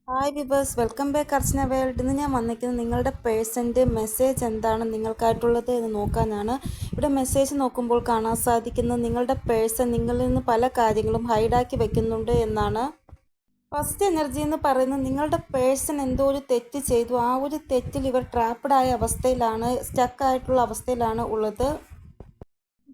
Hi വിബേഴ്സ്, welcome back അർച്ചന world. ഇന്ന് ഞാൻ വന്നിരിക്കുന്നത് നിങ്ങളുടെ പേഴ്സൻ്റെ മെസ്സേജ് എന്താണ് നിങ്ങൾക്കായിട്ടുള്ളത് എന്ന് നോക്കാനാണ്. ഇവിടെ മെസ്സേജ് നോക്കുമ്പോൾ കാണാൻ സാധിക്കുന്നത് നിങ്ങളുടെ പേഴ്സൺ നിങ്ങളിൽ നിന്ന് പല കാര്യങ്ങളും ഹൈഡാക്കി വെക്കുന്നുണ്ട് എന്നാണ്. ഫസ്റ്റ് എനർജി എന്ന് പറയുന്നത് നിങ്ങളുടെ പേഴ്സൺ എന്തോ ഒരു തെറ്റ് ചെയ്തു. ആ ഒരു തെറ്റിൽ ഇവർ ട്രാപ്പഡായ അവസ്ഥയിലാണ്, സ്റ്റക്കായിട്ടുള്ള അവസ്ഥയിലാണ് ഉള്ളത്.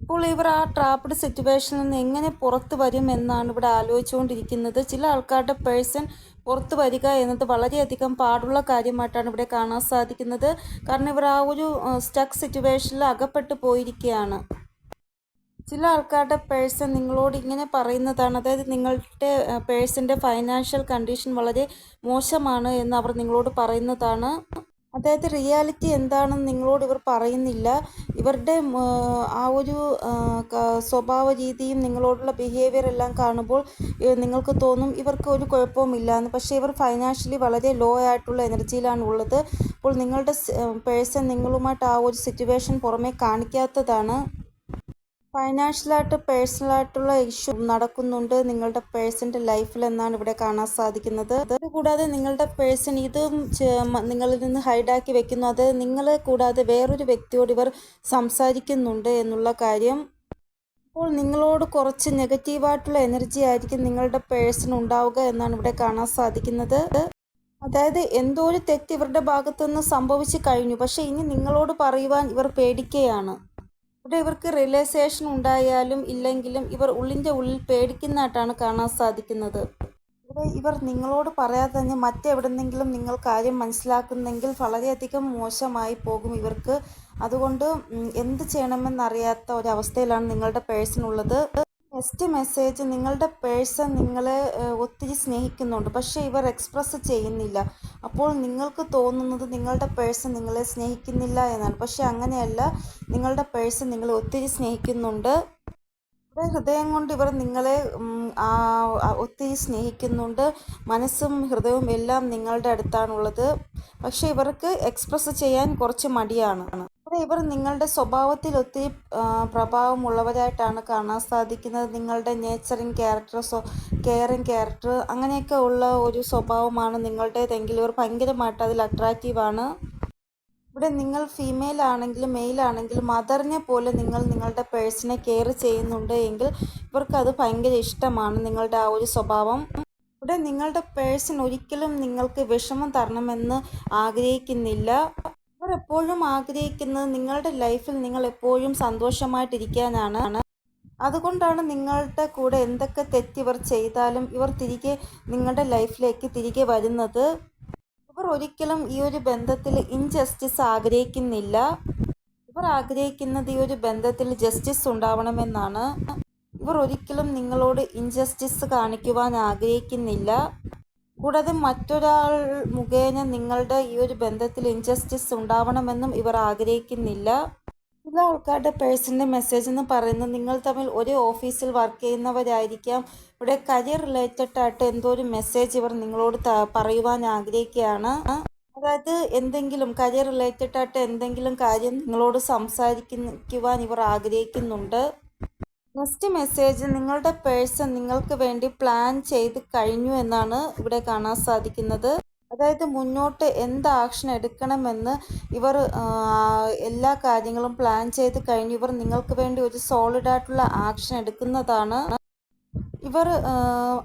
ഇപ്പോൾ ഇവർ ആ ട്രാപ്ഡ് സിറ്റുവേഷനിൽ നിന്ന് എങ്ങനെ പുറത്തു വരും എന്നാണ് ഇവിടെ ആലോചിച്ചുകൊണ്ടിരിക്കുന്നത്. ചില ആൾക്കാരുടെ പേഴ്സൺ പുറത്തു വരിക എന്നത് വളരെയധികം പാടുള്ള കാര്യമായിട്ടാണ് ഇവിടെ കാണാൻ സാധിക്കുന്നത്. കാരണം ഇവർ ആ ഒരു സ്റ്റക്ക് സിറ്റുവേഷനിൽ അകപ്പെട്ടു പോയിരിക്കുകയാണ്. ചില ആൾക്കാരുടെ പേഴ്സൺ നിങ്ങളോട് ഇങ്ങനെ പറയുന്നതാണ്, അതായത് നിങ്ങളുടെ പേഴ്സൻ്റെ ഫൈനാൻഷ്യൽ കണ്ടീഷൻ വളരെ മോശമാണ് എന്ന് അവർ നിങ്ങളോട് പറയുന്നതാണ്. അതായത് റിയാലിറ്റി എന്താണെന്ന് നിങ്ങളോട് ഇവർ പറയുന്നില്ല. ഇവരുടെ ആ ഒരു സ്വഭാവ രീതിയും നിങ്ങളോടുള്ള ബിഹേവിയർ എല്ലാം കാണുമ്പോൾ നിങ്ങൾക്ക് തോന്നും ഇവർക്ക് ഒരു കുഴപ്പവുമില്ല എന്ന്. പക്ഷേ ഇവർ ഫൈനാൻഷ്യലി വളരെ ലോ ആയിട്ടുള്ള എനർജിയിലാണ് ഉള്ളത്. അപ്പോൾ നിങ്ങളുടെ പേഴ്സൺ നിങ്ങളുമായിട്ട് ആ ഒരു സിറ്റുവേഷൻ പുറമേ കാണിക്കാത്തതാണ്. ഫൈനാൻഷ്യലായിട്ട് പേഴ്സണലായിട്ടുള്ള ഇഷ്യൂ നടക്കുന്നുണ്ട് നിങ്ങളുടെ പേഴ്സൻ്റെ ലൈഫിൽ എന്നാണ് ഇവിടെ കാണാൻ സാധിക്കുന്നത്. അതുകൂടാതെ നിങ്ങളുടെ പേഴ്സൺ ഇതും നിങ്ങളിൽ നിന്ന് ഹൈഡാക്കി വെക്കുന്നു. അത് നിങ്ങളെ കൂടാതെ വേറൊരു വ്യക്തിയോട് ഇവർ സംസാരിക്കുന്നുണ്ട് എന്നുള്ള കാര്യം. അപ്പോൾ നിങ്ങളോട് കുറച്ച് നെഗറ്റീവായിട്ടുള്ള എനർജി ആയിരിക്കും നിങ്ങളുടെ പേഴ്സൺ ഉണ്ടാവുക എന്നാണ് ഇവിടെ കാണാൻ സാധിക്കുന്നത്. അതായത് എന്തോ ഒരു തെറ്റ് ഇവരുടെ ഭാഗത്തുനിന്ന് സംഭവിച്ചു കഴിഞ്ഞു, പക്ഷേ ഇനി നിങ്ങളോട് പറയുവാൻ ഇവർ പേടിക്കുകയാണ്. ഇവിടെ ഇവർക്ക് റിയലൈസേഷൻ ഉണ്ടായാലും ഇല്ലെങ്കിലും ഇവർ ഉള്ളിൻ്റെ ഉള്ളിൽ പേടിക്കുന്നതായിട്ടാണ് കാണാൻ സാധിക്കുന്നത്. ഇവിടെ ഇവർ നിങ്ങളോട് പറയാതെ തന്നെ മറ്റെവിടെന്നെങ്കിലും നിങ്ങൾ കാര്യം മനസ്സിലാക്കുന്നെങ്കിൽ വളരെയധികം മോശമായി പോകും ഇവർക്ക്. അതുകൊണ്ട് എന്ത് ചെയ്യണമെന്നറിയാത്ത ഒരവസ്ഥയിലാണ് നിങ്ങളുടെ പേഴ്സൺ ഉള്ളത്. നെക്സ്റ്റ് മെസ്സേജ്, നിങ്ങളുടെ പേഴ്സൺ നിങ്ങളെ ഒത്തിരി സ്നേഹിക്കുന്നുണ്ട്, പക്ഷേ ഇവർ എക്സ്പ്രസ് ചെയ്യുന്നില്ല. അപ്പോൾ നിങ്ങൾക്ക് തോന്നുന്നത് നിങ്ങളുടെ പേഴ്സൺ നിങ്ങളെ സ്നേഹിക്കുന്നില്ല എന്നാണ്. പക്ഷേ അങ്ങനെയല്ല, നിങ്ങളുടെ പേഴ്സൺ നിങ്ങളെ ഒത്തിരി സ്നേഹിക്കുന്നുണ്ട്. ഇവിടെ ഹൃദയം കൊണ്ട് ഇവർ നിങ്ങളെ ഒത്തിരി സ്നേഹിക്കുന്നുണ്ട്. മനസ്സും ഹൃദയവും എല്ലാം നിങ്ങളുടെ അടുത്താണുള്ളത്. പക്ഷേ ഇവർക്ക് എക്സ്പ്രസ് ചെയ്യാൻ കുറച്ച് മടിയാണ്. ഇവിടെ ഇവർ നിങ്ങളുടെ സ്വഭാവത്തിൽ ഒത്തിരി പ്രഭാവമുള്ളവരായിട്ടാണ് കാണാൻ സാധിക്കുന്നത്. നിങ്ങളുടെ നേച്ചറിങ് ക്യാരക്ടർ, കെയറിങ് ക്യാരക്ടർ അങ്ങനെയൊക്കെ ഉള്ള ഒരു സ്വഭാവമാണ് നിങ്ങളുടേതെങ്കിൽ ഇവർ ഭയങ്കരമായിട്ട് അതിൽ അട്രാക്റ്റീവാണ്. ഇവിടെ നിങ്ങൾ ഫീമെയിൽ ആണെങ്കിലും മെയിൽ ആണെങ്കിലും മദറിനെ പോലെ നിങ്ങൾ നിങ്ങളുടെ പേഴ്സണെ കെയർ ചെയ്യുന്നുണ്ട് എങ്കിൽ ഇവർക്കത് ഭയങ്കര ഇഷ്ടമാണ്, നിങ്ങളുടെ ആ ഒരു സ്വഭാവം. ഇവിടെ നിങ്ങളുടെ പേഴ്സൺ ഒരിക്കലും നിങ്ങൾക്ക് വിഷമം തരണമെന്ന് ആഗ്രഹിക്കുന്നില്ല. അവർ എപ്പോഴും ആഗ്രഹിക്കുന്നത് നിങ്ങളുടെ ലൈഫിൽ നിങ്ങൾ എപ്പോഴും സന്തോഷമായിട്ടിരിക്കാനാണ്. അതുകൊണ്ടാണ് നിങ്ങളുടെ കൂടെ എന്തൊക്കെ തെറ്റിവർ ചെയ്താലും ഇവർ തിരികെ നിങ്ങളുടെ ലൈഫിലേക്ക് തിരികെ വരുന്നത്. ഇവർ ഒരിക്കലും ഈ ഒരു ബന്ധത്തിൽ ഇൻജസ്റ്റിസ് ആഗ്രഹിക്കുന്നില്ല. ഇവർ ആഗ്രഹിക്കുന്നത് ഈ ഒരു ബന്ധത്തിൽ ജസ്റ്റിസ് ഉണ്ടാവണമെന്നാണ്. ഇവർ ഒരിക്കലും നിങ്ങളോട് ഇൻജസ്റ്റിസ് കാണിക്കുവാൻ ആഗ്രഹിക്കുന്നില്ല. കൂടാതെ മറ്റൊരാൾ മുഖേന നിങ്ങളുടെ ഈ ഒരു ബന്ധത്തിൽ ഇൻജസ്റ്റിസ് ഉണ്ടാവണമെന്നും ഇവർ ആഗ്രഹിക്കുന്നില്ല. ചില ആൾക്കാരുടെ പേഴ്സൻ്റെ മെസ്സേജ് എന്ന് പറയുന്നത് നിങ്ങൾ തമ്മിൽ ഒരേ ഓഫീസിൽ വർക്ക് ചെയ്യുന്നവരായിരിക്കാം. ഇവിടെ കരിയർ റിലേറ്റഡ് ആയിട്ട് എന്തോ ഒരു മെസ്സേജ് ഇവർ നിങ്ങളോട് പറയുവാൻ ആഗ്രഹിക്കുകയാണ്. അതായത് എന്തെങ്കിലും കരിയർ റിലേറ്റഡ് ആയിട്ട് എന്തെങ്കിലും കാര്യം നിങ്ങളോട് സംസാരിക്കുവാൻ ഇവർ ആഗ്രഹിക്കുന്നുണ്ട്. നെക്സ്റ്റ് മെസ്സേജ്, നിങ്ങളുടെ പേഴ്സൺ നിങ്ങൾക്ക് വേണ്ടി പ്ലാൻ ചെയ്ത് കഴിഞ്ഞു എന്നാണ് ഇവിടെ കാണാൻ സാധിക്കുന്നത്. അതായത് മുന്നോട്ട് എന്ത് ആക്ഷൻ എടുക്കണമെന്ന് ഇവർ എല്ലാ കാര്യങ്ങളും പ്ലാൻ ചെയ്ത് കഴിഞ്ഞു. ഇവർ നിങ്ങൾക്ക് വേണ്ടി ഒരു സോളിഡായിട്ടുള്ള ആക്ഷൻ എടുക്കുന്നതാണ്. ഇവർ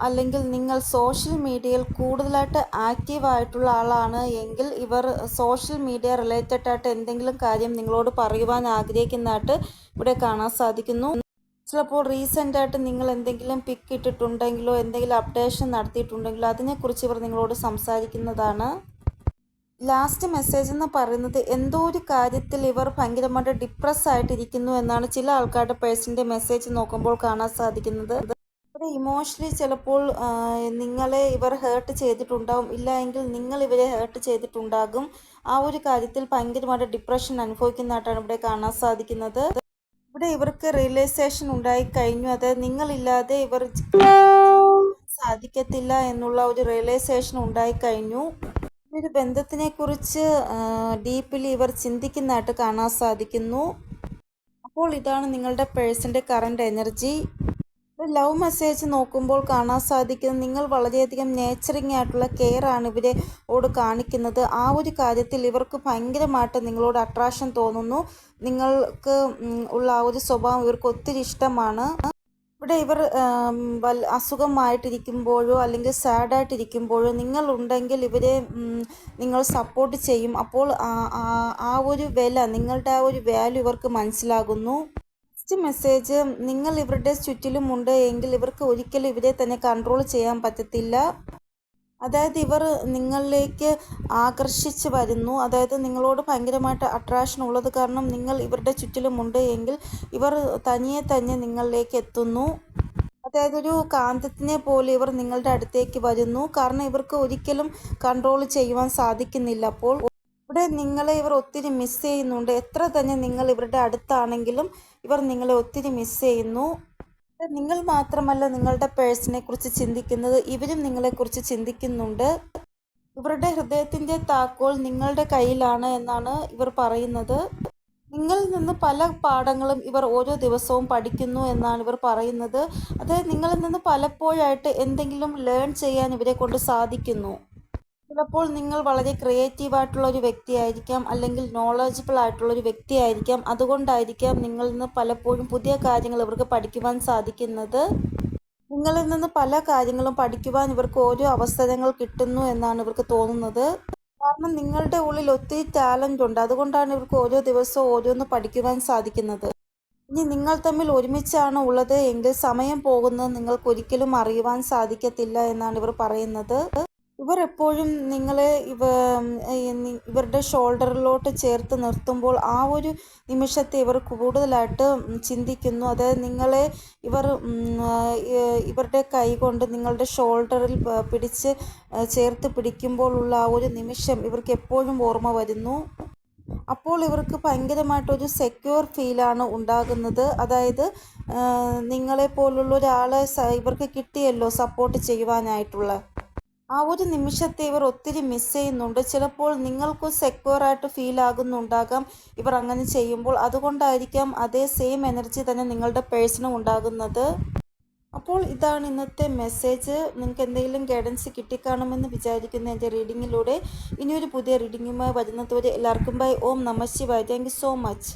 അല്ലെങ്കിൽ നിങ്ങൾ സോഷ്യൽ മീഡിയയിൽ കൂടുതലായിട്ട് ആക്റ്റീവായിട്ടുള്ള ആളാണ് എങ്കിൽ ഇവർ സോഷ്യൽ മീഡിയ റിലേറ്റഡ് ആയിട്ട് എന്തെങ്കിലും കാര്യം നിങ്ങളോട് പറയുവാൻ ആഗ്രഹിക്കുന്നതായിട്ട് ഇവിടെ കാണാൻ സാധിക്കുന്നു. ചിലപ്പോൾ റീസെൻ്റായിട്ട് നിങ്ങൾ എന്തെങ്കിലും പിക്ക് ഇട്ടിട്ടുണ്ടെങ്കിലോ എന്തെങ്കിലും അപ്ഡേഷൻ നടത്തിയിട്ടുണ്ടെങ്കിലോ അതിനെക്കുറിച്ച് ഇവർ നിങ്ങളോട് സംസാരിക്കുന്നതാണ്. ലാസ്റ്റ് മെസ്സേജ് എന്ന് പറയുന്നത് എന്തോ ഒരു കാര്യത്തിൽ ഇവർ ഭയങ്കരമായിട്ട് ഡിപ്രസ് ആയിട്ടിരിക്കുന്നു എന്നാണ് ചില ആൾക്കാരുടെ പേഴ്സൻ്റെ മെസ്സേജ് നോക്കുമ്പോൾ കാണാൻ സാധിക്കുന്നത്. ഇവിടെ ഇമോഷണലി ചിലപ്പോൾ നിങ്ങളെ ഇവർ ഹേർട്ട് ചെയ്തിട്ടുണ്ടാകും, ഇല്ല എങ്കിൽ നിങ്ങൾ ഇവരെ ഹേർട്ട് ചെയ്തിട്ടുണ്ടാകും. ആ ഒരു കാര്യത്തിൽ ഭയങ്കരമായിട്ട് ഡിപ്രഷൻ അനുഭവിക്കുന്നതായിട്ടാണ് ഇവിടെ കാണാൻ സാധിക്കുന്നത്. ഇവിടെ ഇവർക്ക് റിയലൈസേഷൻ ഉണ്ടായി കഴിഞ്ഞു. അതായത് നിങ്ങളില്ലാതെ ഇവർ സാധിക്കത്തില്ല എന്നുള്ള ഒരു റിയലൈസേഷൻ ഉണ്ടായി കഴിഞ്ഞു. ഒരു ബന്ധത്തിനെ കുറിച്ച് ഡീപ്പിലി ഇവർ ചിന്തിക്കുന്നതായിട്ട് കാണാൻ സാധിക്കുന്നു. അപ്പോൾ ഇതാണ് നിങ്ങളുടെ പേഴ്സൻ്റെ കറണ്ട് എനർജി. ലവ് മെസ്സേജ് നോക്കുമ്പോൾ കാണാൻ സാധിക്കുന്നത് നിങ്ങൾ വളരെയധികം നേച്ചറിങ് ആയിട്ടുള്ള കെയർ ആണ് ഇവരോട് കാണിക്കുന്നത്. ആ ഒരു കാര്യത്തിൽ ഇവർക്ക് ഭയങ്കരമായിട്ട് നിങ്ങളോട് അട്രാക്ഷൻ തോന്നുന്നു. നിങ്ങൾക്ക് ഉള്ള ആ ഒരു സ്വഭാവം ഇവർക്ക് ഒത്തിരി ഇഷ്ടമാണ്. ഇവിടെ ഇവർ അസുഖമായിട്ടിരിക്കുമ്പോഴോ അല്ലെങ്കിൽ സാഡായിട്ടിരിക്കുമ്പോഴോ നിങ്ങളുണ്ടെങ്കിൽ ഇവരെ നിങ്ങൾ സപ്പോർട്ട് ചെയ്യും. അപ്പോൾ ആ ഒരു വില, നിങ്ങളുടെ ആ ഒരു വാല്യൂ ഇവർക്ക് മനസ്സിലാകുന്നു. നെക്സ്റ്റ് മെസ്സേജ്, നിങ്ങൾ ഇവരുടെ ചുറ്റിലുമുണ്ട് എങ്കിൽ ഇവർക്ക് ഒരിക്കലും ഇവരെ തന്നെ കൺട്രോൾ ചെയ്യാൻ പറ്റത്തില്ല. അതായത് ഇവർ നിങ്ങളിലേക്ക് ആകർഷിച്ച് വരുന്നു. അതായത് നിങ്ങളോട് ഭയങ്കരമായിട്ട് അട്രാക്ഷൻ ഉള്ളത് കാരണം നിങ്ങൾ ഇവരുടെ ചുറ്റിലുമുണ്ട് എങ്കിൽ ഇവർ തനിയെ തന്നെ നിങ്ങളിലേക്ക് എത്തുന്നു. അതായത് ഒരു കാന്തത്തിനെ പോലെ ഇവർ നിങ്ങളുടെ അടുത്തേക്ക് വരുന്നു. കാരണം ഇവർക്ക് ഒരിക്കലും കൺട്രോൾ ചെയ്യുവാൻ സാധിക്കുന്നില്ല. അപ്പോൾ ഇവിടെ നിങ്ങളെ ഇവർ ഒത്തിരി മിസ് ചെയ്യുന്നുണ്ട്. എത്ര തന്നെ നിങ്ങൾ ഇവരുടെ അടുത്താണെങ്കിലും ഇവർ നിങ്ങളെ ഒത്തിരി മിസ് ചെയ്യുന്നു. നിങ്ങൾ മാത്രമല്ല നിങ്ങളുടെ പേഴ്സണെ കുറിച്ച് ചിന്തിക്കുന്നത്, ഇവരും നിങ്ങളെക്കുറിച്ച് ചിന്തിക്കുന്നുണ്ട്. ഇവരുടെ ഹൃദയത്തിൻ്റെ താക്കോൽ നിങ്ങളുടെ കയ്യിലാണ് എന്നാണ് ഇവർ പറയുന്നത്. നിങ്ങളിൽ നിന്ന് പല പാഠങ്ങളും ഇവർ ഓരോ ദിവസവും പഠിക്കുന്നു എന്നാണ് ഇവർ പറയുന്നത്. അതായത് നിങ്ങളിൽ നിന്ന് പലപ്പോഴായിട്ട് എന്തെങ്കിലും ലേൺ ചെയ്യാൻ ഇവരെ കൊണ്ട് സാധിക്കുന്നു. ചിലപ്പോൾ നിങ്ങൾ വളരെ ക്രിയേറ്റീവായിട്ടുള്ള ഒരു വ്യക്തിയായിരിക്കാം, അല്ലെങ്കിൽ നോളജബിൾ ആയിട്ടുള്ള ഒരു വ്യക്തിയായിരിക്കാം. അതുകൊണ്ടായിരിക്കാം നിങ്ങളിൽ നിന്ന് പലപ്പോഴും പുതിയ കാര്യങ്ങൾ ഇവർക്ക് പഠിക്കുവാൻ സാധിക്കുന്നത്. നിങ്ങളിൽ നിന്ന് പല കാര്യങ്ങളും പഠിക്കുവാൻ ഇവർക്ക് ഓരോ അവസരങ്ങൾ കിട്ടുന്നു എന്നാണ് ഇവർക്ക് തോന്നുന്നത്. കാരണം നിങ്ങളുടെ ഉള്ളിൽ ഒത്തിരി ടാലൻ്റ് ഉണ്ട്. അതുകൊണ്ടാണ് ഇവർക്ക് ഓരോ ദിവസവും ഓരോന്ന് പഠിക്കുവാൻ സാധിക്കുന്നത്. ഇനി നിങ്ങൾ തമ്മിൽ ഒരുമിച്ചാണ് ഉള്ളത് എങ്കിൽ സമയം പോകുന്നത് നിങ്ങൾക്ക് ഒരിക്കലും അറിയുവാൻ സാധിക്കത്തില്ല എന്നാണ് ഇവർ പറയുന്നത്. ഇവർ എപ്പോഴും നിങ്ങളെ ഇവരുടെ ഷോൾഡറിലോട്ട് ചേർത്ത് നിർത്തുമ്പോൾ ആ ഒരു നിമിഷത്തെ ഇവർ കൂടുതലായിട്ട് ചിന്തിക്കുന്നു. അതായത് നിങ്ങളെ ഇവർ ഇവരുടെ കൈ കൊണ്ട് നിങ്ങളുടെ ഷോൾഡറിൽ പിടിച്ച് ചേർത്ത് പിടിക്കുമ്പോഴുള്ള ആ ഒരു നിമിഷം ഇവർക്ക് എപ്പോഴും ഓർമ്മ വരുന്നു. അപ്പോൾ ഇവർക്ക് ഭയങ്കരമായിട്ടൊരു സെക്യൂർ ഫീലാണ് ഉണ്ടാകുന്നത്. അതായത് നിങ്ങളെപ്പോലുള്ള ഒരാളെ ഇവർക്ക് കിട്ടിയല്ലോ സപ്പോർട്ട് ചെയ്യുവാനായിട്ടുള്ള. ആ ഒരു നിമിഷത്തെ ഇവർ ഒത്തിരി മിസ് ചെയ്യുന്നുണ്ട്. ചിലപ്പോൾ നിങ്ങൾക്കും സെക്യൂറായിട്ട് ഫീൽ ആകുന്നുണ്ടാകാം ഇവർ അങ്ങനെ ചെയ്യുമ്പോൾ. അതുകൊണ്ടായിരിക്കാം അതേ സെയിം എനർജി തന്നെ നിങ്ങളുടെ പേഴ്സണും ഉണ്ടാകുന്നത്. അപ്പോൾ ഇതാണ് ഇന്നത്തെ മെസ്സേജ്. നിങ്ങൾക്ക് എന്തെങ്കിലും ഗൈഡൻസ് കിട്ടിക്കാണുമെന്ന് വിചാരിക്കുന്ന എൻ്റെ റീഡിങ്ങിലൂടെ. ഇനിയൊരു പുതിയ റീഡിങ്ങുമായി വരുന്നതുവരെ എല്ലാവർക്കും ബൈ. ഓം നമഃ ശിവായ. Thank you so much.